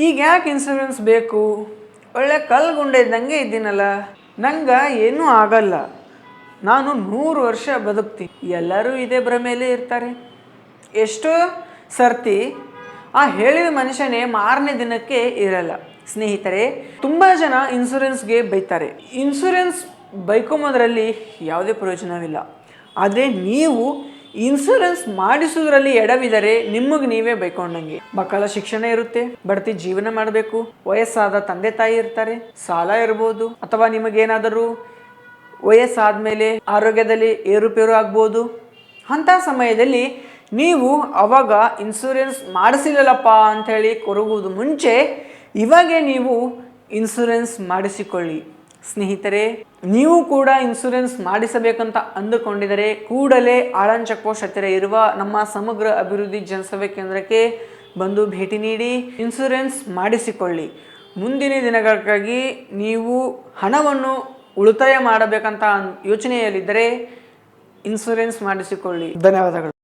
ಈಗ ಯಾಕೆ ಇನ್ಸೂರೆನ್ಸ್ ಬೇಕು? ಒಳ್ಳೆ ಕಲ್ಗುಂಡೆ ಇದ್ದಂಗೆ ಇದ್ದೀನಲ್ಲ, ನಂಗೆ ಏನೂ ಆಗಲ್ಲ, ನಾನು 100 ವರ್ಷ ಬದುಕ್ತೀನಿ. ಎಲ್ಲರೂ ಇದೇ ಭ್ರಮೆಯಲ್ಲೇ ಇರ್ತಾರೆ. ಎಷ್ಟೋ ಸರ್ತಿ ಆ ಹೇಳಿದ ಮನುಷ್ಯನೇ ಮಾರನೇ ದಿನಕ್ಕೆ ಇರಲ್ಲ. ಸ್ನೇಹಿತರೆ, ತುಂಬ ಜನ ಇನ್ಸೂರೆನ್ಸ್ಗೆ ಬೈತಾರೆ. ಇನ್ಸೂರೆನ್ಸ್ ಬೈಕೊಂಬೋದ್ರಲ್ಲಿ ಯಾವುದೇ ಪ್ರಯೋಜನವಿಲ್ಲ. ಆದರೆ ನೀವು ಇನ್ಸೂರೆನ್ಸ್ ಮಾಡಿಸೋದ್ರಲ್ಲಿ ಎಡವಿದರೆ ನಿಮಗೆ ನೀವೇ ಬೈಕೊಂಡಂಗೆ. ಮಕ್ಕಳ ಶಿಕ್ಷಣ ಇರುತ್ತೆ, ಬಡ್ತಿ ಜೀವನ ಮಾಡಬೇಕು, ವಯಸ್ಸಾದ ತಂದೆ ತಾಯಿ ಇರ್ತಾರೆ, ಸಾಲ ಇರ್ಬೋದು, ಅಥವಾ ನಿಮಗೇನಾದರೂ ವಯಸ್ಸಾದ್ಮೇಲೆ ಆರೋಗ್ಯದಲ್ಲಿ ಏರುಪೇರು ಆಗ್ಬೋದು. ಅಂಥ ಸಮಯದಲ್ಲಿ ನೀವು ಅವಾಗ ಇನ್ಸೂರೆನ್ಸ್ ಮಾಡಿಸಿಲ್ಲಪ್ಪ ಅಂಥೇಳಿ ಕೊರಗುವುದು ಮುಂಚೆ ಇವಾಗೇ ನೀವು ಇನ್ಸೂರೆನ್ಸ್ ಮಾಡಿಸಿಕೊಳ್ಳಿ. ಸ್ನೇಹಿತರೆ, ನೀವು ಕೂಡ ಇನ್ಸೂರೆನ್ಸ್ ಮಾಡಿಸಬೇಕಂತ ಅಂದುಕೊಂಡಿದರೆ ಕೂಡಲೇ ಆಳನ್ ಚೆಕ್ ಪೋಸ್ಟ್ ಹತ್ತಿರ ಇರುವ ನಮ್ಮ ಸಮಗ್ರ ಅಭಿವೃದ್ಧಿ ಜನಸೇವೆ ಕೇಂದ್ರಕ್ಕೆ ಬಂದು ಭೇಟಿ ನೀಡಿ ಇನ್ಸೂರೆನ್ಸ್ ಮಾಡಿಸಿಕೊಳ್ಳಿ. ಮುಂದಿನ ದಿನಗಳಿಗಾಗಿ ನೀವು ಹಣವನ್ನು ಉಳಿತಾಯ ಮಾಡಬೇಕಂತ ಯೋಚನೆಯಲ್ಲಿದ್ದರೆ ಇನ್ಸೂರೆನ್ಸ್ ಮಾಡಿಸಿಕೊಳ್ಳಿ. ಧನ್ಯವಾದಗಳು.